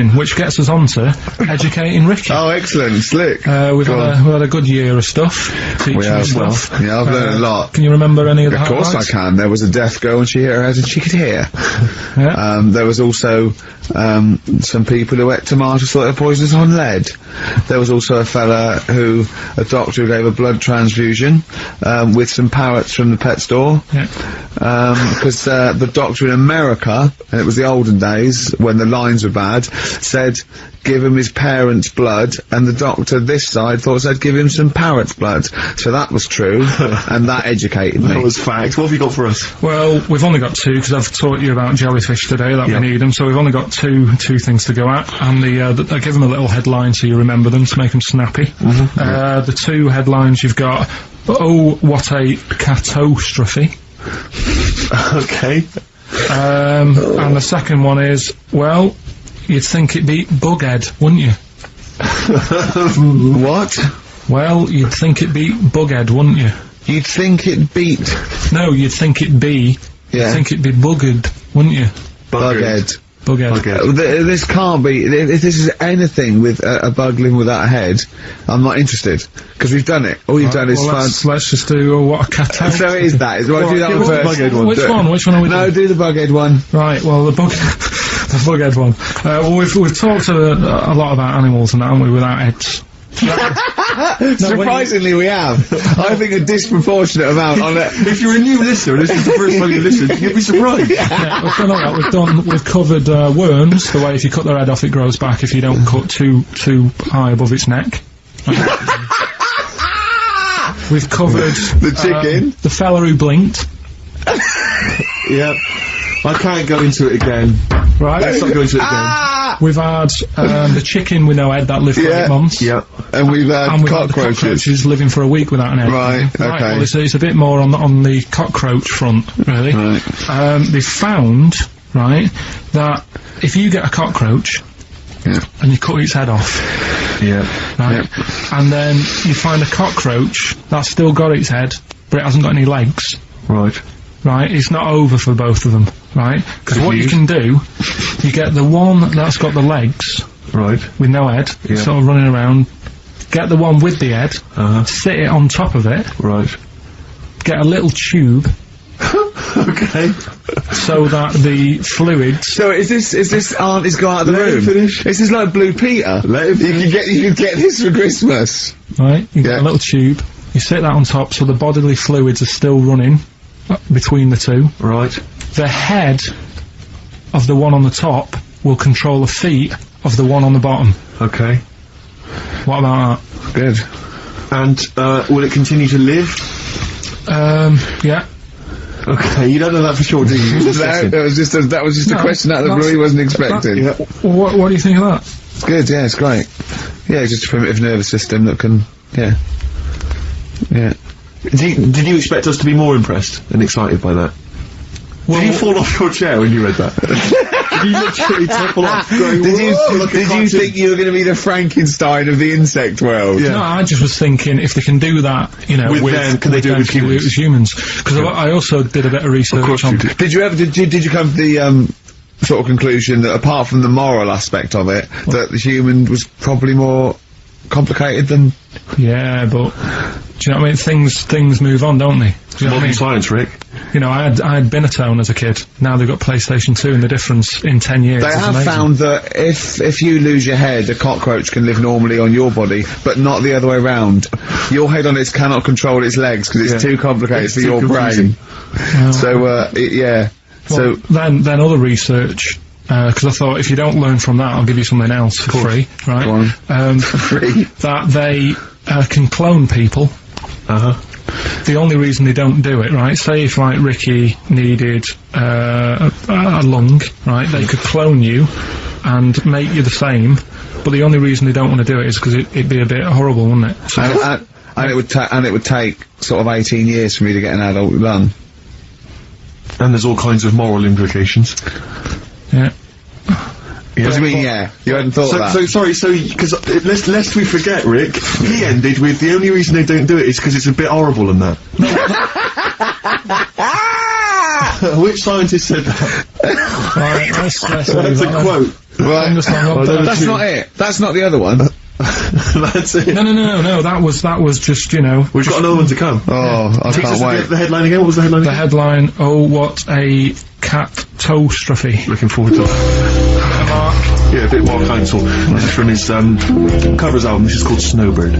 teaching, which gets us on to educating Ricky. Oh, excellent, slick. We've had a good year of stuff, teaching stuff. Well, yeah, I've learned a lot. Can you remember any of the Of course I can. There was a deaf girl and she hit her head and she could hear. Yeah. There was also some people who ate tomatoes thought they were poisonous on lead. There was also a doctor who gave a blood transfusion with some parrots from the pet store. Yeah. Because the doctor in America, and it was the olden days when the lines were bad, said give him his parents' blood, and the doctor this side thought said give him some parrot's blood. So that was true, and that educated me. That was fact. What have you got for us? Well, we've only got two, because I've taught you about jellyfish today, that we need them, so we've only got two things to go at, and I give them a little headline so you remember them to make them snappy. The two headlines you've got, oh, what a catastrophe. Okay. And the second one is, well, you'd think it'd be Bughead, wouldn't you? What? Well, you'd think it'd be Bughead, wouldn't you? You'd think it beat... No, you'd think it'd be... Yeah. You'd think it'd be Buggered, wouldn't you? Bughead. Bughead. This can't be... If this is anything with a bug living without a head, I'm not interested. Because we've done it. All you've done is... Let's just do, what a catastrophe. So it is that. Do that one first. Which one? Which one are we doing? No, do the Bughead one. Right, well, the Bughead one. Well, we've talked a lot about animals and that, haven't we, without heads. Surprisingly, we have. I think a disproportionate amount on it. If you're a new listener, this is the first time you listen, you'd be surprised. Yeah, we've done all that. We've covered worms, the way if you cut their head off it grows back if you don't cut too high above its neck. We've covered the chicken, the fella who blinked. Yep. I can't go into it again. Right. Let's not go into it again. We've had the chicken with no head that lived for 8 months. Yeah. And we've had the cockroaches living for a week without an head. Right, okay. Well, it's a bit more on the cockroach front, really. Right. They found, right, that if you get a cockroach and you cut its head off, right, and then you find a cockroach that's still got its head, but it hasn't got any legs. Right. Right, it's not over for both of them, right? Because what you can do, you get the one that's got the legs, right, with no head, sort of running around, get the one with the head, sit it on top of it, right, get a little tube, okay, so that the fluids... So is this aunt is go out of the Let room? him finish. This is like Blue Peter. Let him You could get this for Christmas. Right, you get a little tube, you sit that on top so the bodily fluids are still running between the two. Right. The head of the one on the top will control the feet of the one on the bottom. Okay. What about that? Good. And, will it continue to live? Yeah. Okay, you don't know that for sure, do you? That was just a question out of the blue he wasn't expecting. What do you think of that? It's good, yeah, it's great. Yeah, it's just a primitive nervous system that can, yeah. Did you expect us to be more impressed and excited by that? Well, did you fall off your chair when you read that? Did you literally topple off? Did you think you were going to be the Frankenstein of the insect world? Yeah. No, I just was thinking if they can do that, you know, with them, can they do it with humans? With humans? Because I also did a bit of research of course on. Did you come to the sort of conclusion that apart from the moral aspect of it, that the human was probably more complicated than... Yeah, but do you know what I mean? Things move on, don't they? Do you know what I mean? Science, Rick. You know, I had Binatone as a kid. Now they've got PlayStation 2, and the difference in 10 years They is have amazing. found that if you lose your head, a cockroach can live normally on your body, but not the other way round. Your head on it cannot control its legs because it's too complicated for your brain. Well, So, yeah. Well, then other research. Because I thought if you don't learn from that, I'll give you something else for free, right? Go on. For free. That they can clone people. The only reason they don't do it, right? Say if like Ricky needed a lung, right? They could clone you and make you the same. But the only reason they don't want to do it is because it'd be a bit horrible, wouldn't it? So and it would take sort of 18 years for me to get an adult lung. And there's all kinds of moral implications. Yeah. What do you mean, yeah? You hadn't thought of that? So, sorry, because lest we forget, Rick, he ended with the only reason they don't do it is because it's a bit horrible and that. Which scientist said that? Alright, let's That's a quote. Right. Understand? That's not it. That's not the other one. That's it. No. That was just, you know. We've got another one to come. Oh, I can't wait. The headline again? What was the headline The again? headline, oh, what a cat toe-stuffy. Looking forward to it. Mark. Yeah, a bit more counsel. This is from his covers album. This is called Snowbird.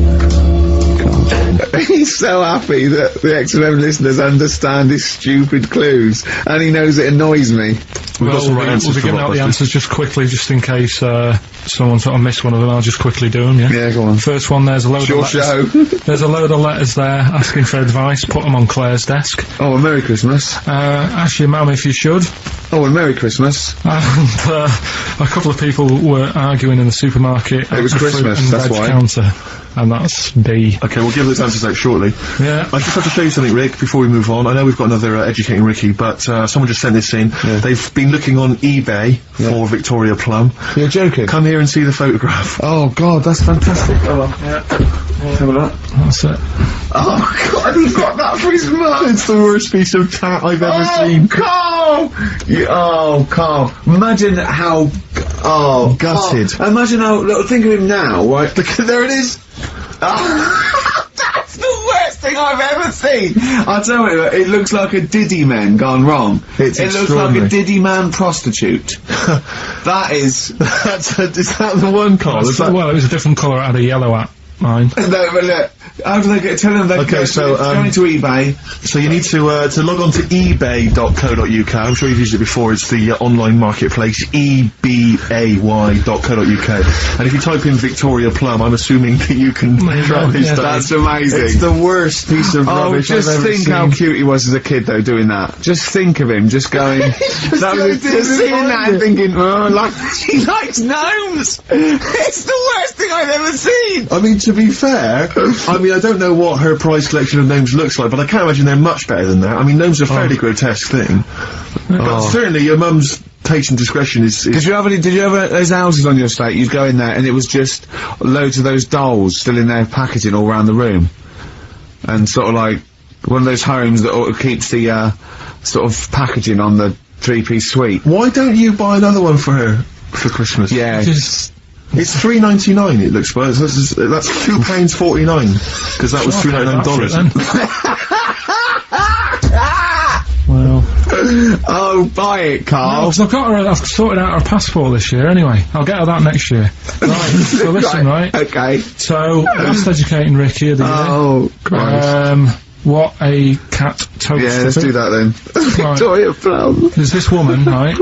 He's so happy that the XFM listeners understand his stupid clues, and he knows it annoys me. We've got some right We'll answers be for giving out the Rockbusters. answers just quickly, just in case someone sort of missed one of them. I'll just quickly do them, yeah? Yeah, go on. First one, there's a load Your of letters. show. There's a load of letters there asking for advice. Put them on Claire's desk. Oh, a Merry Christmas. Ask your mum if you should. Oh, a Merry Christmas. And a couple of people were arguing in the supermarket. It was at the fruit Christmas, and that's veg why. counter. And that's B. Okay, we'll give those answers out shortly. Yeah. I just have to show you something, Rick, before we move on. I know we've got another Educating Ricky, but someone just sent this in. Yeah. They've been looking on eBay for Victoria Plum. You're joking? Come here and see the photograph. Oh, God, that's fantastic. Oh, have a look. That's it. Oh, God, he got that for his mum. It's the worst piece of tat I've ever Oh, seen. Carl! Oh, Carl. Imagine how... Oh, Gutted. Carl. Imagine how... Look, think of him now, right? Look, there it is. Oh, that's the worst thing I've ever seen. I'll tell you, it looks like a Diddy man gone wrong. It's it looks like extraordinary. a Diddy man prostitute. That is... Is that the one, Carl? Is that... Well, it was a different colour. It had a yellow at mine. No, but look, how do they get... Tell them they Okay, go, so, go into eBay. So you need to log on to ebay.co.uk. I'm sure you've used it before. It's the online marketplace, ebay.co.uk. And if you type in Victoria Plum, I'm assuming that you can track this down. That's amazing. It's the worst piece of Oh, rubbish just I've ever think seen. how cute he was as a kid, though, doing that. Just think of him, just going... just seeing that and thinking, oh, like, he likes gnomes! It's the worst thing I've ever seen! I mean, to be fair, I don't know what her prize collection of gnomes looks like, but I can't imagine they're much better than that. I mean, gnomes are a fairly grotesque thing. But certainly your mum's taste and discretion is... Did you have those houses on your estate? You'd go in there and it was just loads of those dolls still in their packaging all around the room. And sort of like one of those homes that keeps the sort of packaging on the three-piece suite. Why don't you buy another one for her for Christmas? Yeah. It's $3.99. It looks, but that's £2.49 because that was $3.99. Well, Oh, buy it, Carl. because I've sorted out her passport this year anyway. I'll get her that next year. Right, so listen, right? Okay. So, that's Educating Ricky of the year. Oh, Christ. What a cat toast. Yeah, let's do that then. Victoria Plum. There's this woman, right?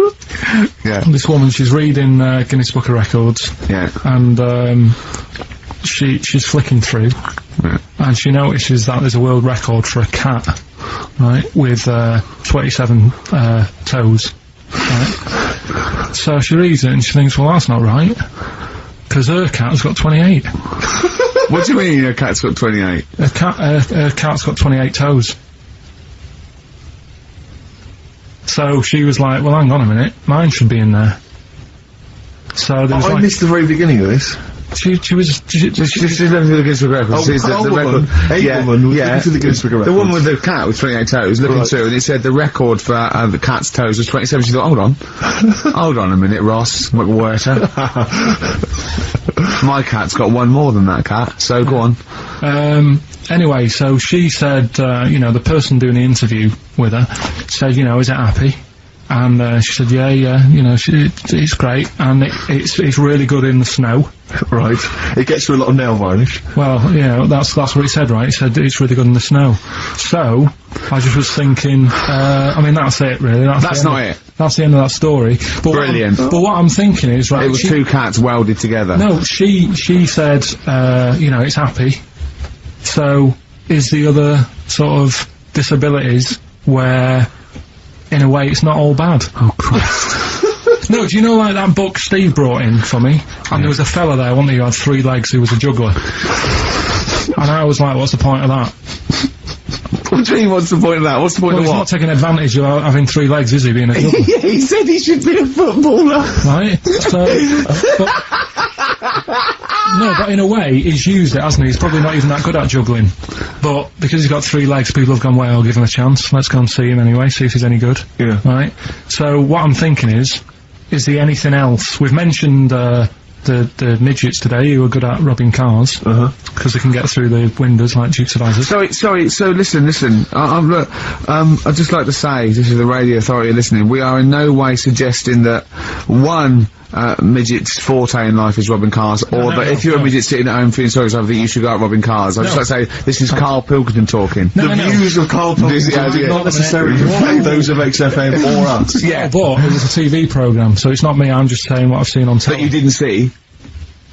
Yeah. This woman, she's reading Guinness Book of Records, Yeah. and she's flicking through, Yeah. and she notices that there's a world record for a cat, right, with 27 toes, right? So she reads it and she thinks, well, that's not right, because her cat's got 28. What do you mean your cat's got 28? Her cat's got 28 toes. So she was like, well, hang on a minute, mine should be in there. So there was I like... missed the very beginning of this. She was... She's looking through the Guinness Book of Records. Sees the woman record. was looking through the Guinness Book of The Records. woman with the cat with 28 toes looking Right. through, and it said the record for the cat's toes was 27. She thought, hold on. Hold on a minute, Ross McWhirter. My cat's got one more than that cat, so go on. Anyway, so she said, you know, the person doing the interview with her said, you know, is it happy? And she said, yeah, you know, it's great, and it's really good in the snow. Right. It gets through a lot of nail varnish. Well, you know, that's what it said, right? It said it's really good in the snow. So, I just was thinking, I mean, that's it, really. That's not it. That's the end of that story. But Brilliant. But what I'm thinking is, right... It was two cats welded together. No, she said, you know, it's happy. So, is the other sort of disabilities where, in a way, it's not all bad? Oh, Christ. No, do you know, like, that book Steve brought in for me? And there was a fella there, wasn't he, who had 3 legs, who was a juggler. And I was like, what's the point of that? What do you mean, what's the point of that? What's the point Well, of he's what? not taking advantage of having 3 legs, is he, being a juggler? Yeah, he said he should be a footballer. Right? So, no, but in a way, he's used it, hasn't he? He's probably not even that good at juggling. But because he's got 3 legs, people have gone, well, I'll give him a chance. Let's go and see him anyway, see if he's any good. Yeah. Right? So, what I'm thinking is, is there anything else? We've mentioned, the midgets today who are good at robbing cars. Because they can get through the windows like Dukes of Hazzard. Sorry, so listen, look, I'd just like to say, this is the radio authority listening, we are in no way suggesting that one, midget's forte in life is robbing cars, or that if you're a midget sitting at home feeling sorry, so I think you should go out robbing cars. I'd just like to say, this is Karl Pilkington talking. The views of Karl Pilkington do not necessarily reflect those of XFM or us. Yeah, but it was a TV programme, so it's not me, I'm just saying what I've seen on That telly. you didn't see.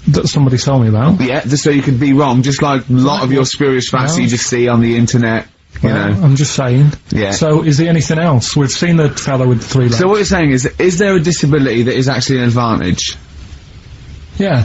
That somebody told me about. Yeah, just so you could be wrong, just like a lot of your spurious facts you just see on the internet, you know. I'm just saying. Yeah. So, is there anything else? We've seen the fellow with the 3 legs. So what you're saying is there a disability that is actually an advantage? Yeah.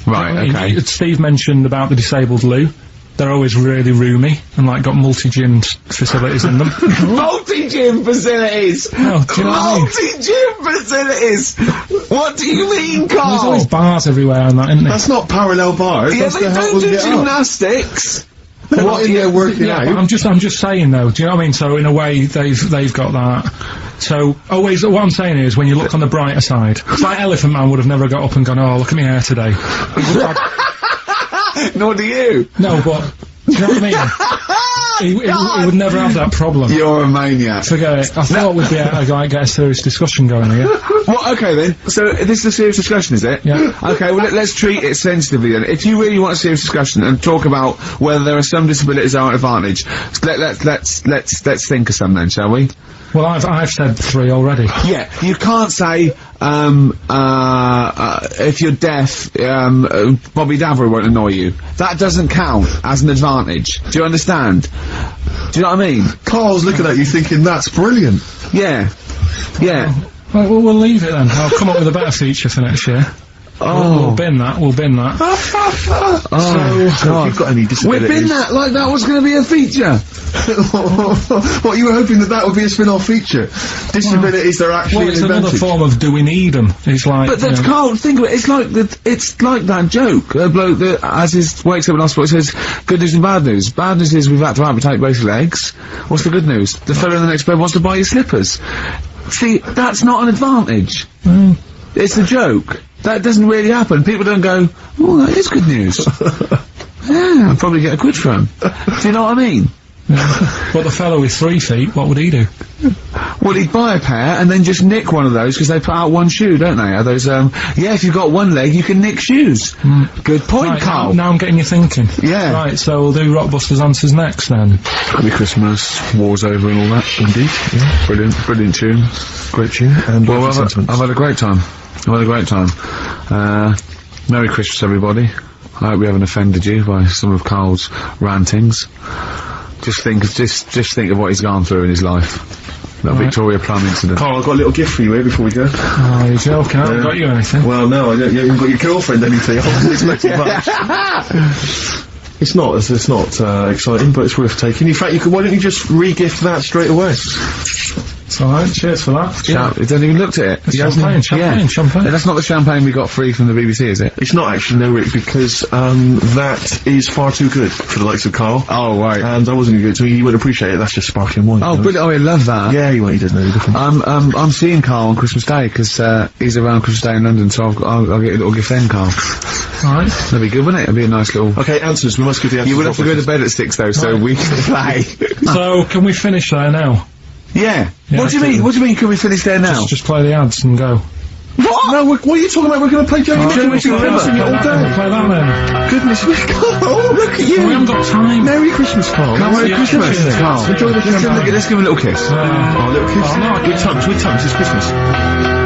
Right, okay. Steve mentioned about the disabled loo. They're always really roomy and like got multi-gym facilities in them. Multi-gym facilities! Oh, do you know what I mean? Multi-gym facilities! What do you mean, There's Karl? always bars everywhere and that, isn't there? That's not parallel bars. Yeah, That's they to help don't them do get up. gymnastics! They're not in there working Yeah, out. but I'm just saying though, do you know what I mean? So in a way, they've got that. So, always, what I'm saying is, when you look on the brighter side, it's like Elephant Man would have never got up and gone, oh, look at me hair today. Nor do you! No, but, do you know what I mean? He would never have that problem. You're a maniac. Forget it. I thought we'd be able to like, get a serious discussion going here. Well, okay then. So this is a serious discussion, is it? Yeah. Okay. Well, let's treat it sensitively then. If you really want a serious discussion and talk about whether there are some disabilities that are an advantage, let's think of some then, shall we? Well, I've said 3 already. Yeah. You can't say if you're deaf, Bobby Davery won't annoy you. That doesn't count as an advantage. Do you understand? Do you know what I mean? Carl's looking at you thinking, that's brilliant. Yeah. Yeah. Well, we'll leave it then. I'll come up with a better feature for next year. We'll bin that. Oh, So, if you've got any disabilities... We've been that like that was going to be a feature. What, you were hoping that would be a spin-off feature? Disabilities, they're actually Well, it's an another advantage. form of do we need them? It's like, But that's Karl, think of it, it's like that joke, a bloke that, as his wakes up in hospital, says, good news and bad news. Bad news is we've had to amputate both legs. What's the good news? The fellow in the next bed wants to buy your slippers. See, that's not an advantage. It's a joke. That doesn't really happen. People don't go, oh, that is good news. Yeah, I'll probably get a quid from him. Do you know what I mean? But the fellow with 3 feet, what would he do? Well, he'd buy a pair and then just nick one of those because they put out one shoe, don't they? Are those, yeah, if you've got one leg, you can nick shoes. Good point, Right, Karl. now I'm getting you thinking. Yeah. Right, so we'll do Rockbusters Answers next then. Happy Christmas, war's over and all that. Indeed, yeah. Brilliant tune. Great tune. And Well, lots of sentiments. I've had a great time. Merry Christmas, everybody. I hope we haven't offended you by some of Karl's rantings. Just think of what he's gone through in his life. That Victoria Plum incident. Carl, I've got a little gift for you here before we go. Oh, you're joking. I haven't got you anything. Well, no, you haven't got your girlfriend anything. I wasn't expecting much. It's not exciting, but it's worth taking. In fact, why don't you just re-gift that straight away? It's alright, cheers for that. He hasn't even looked at it. It's champagne. That's not the champagne we got free from the BBC, is it? It's not actually, no, Rick, because that is far too good for the likes of Karl. Oh, right. And I wasn't going to give it to you. You wouldn't appreciate it. That's just sparkling wine. Oh, brilliant. Oh, I love that. Yeah, he doesn't know the difference. I'm seeing Karl on Christmas Day, because, he's around Christmas Day in London, so I'll get a little gift then, Karl. Alright. That'd be good, wouldn't it? It'd be a nice little... Okay, answers. We must give the answers. You would have to go to bed at 6, though, so we can play. So, can we finish there now? Yeah. Yeah, What do you mean? What do you mean, can we finish there now? Just play the ads and go. What? No, what are you talking about? We're going to play Jamie Play Singing all that day. then. Goodness me, Karl, look at you. We haven't got time. Merry Christmas, Karl. Merry Christmas, Karl. Enjoy the champagne. Let's give him a little kiss. Oh, little kiss. Oh, no, With tongues, it's Christmas.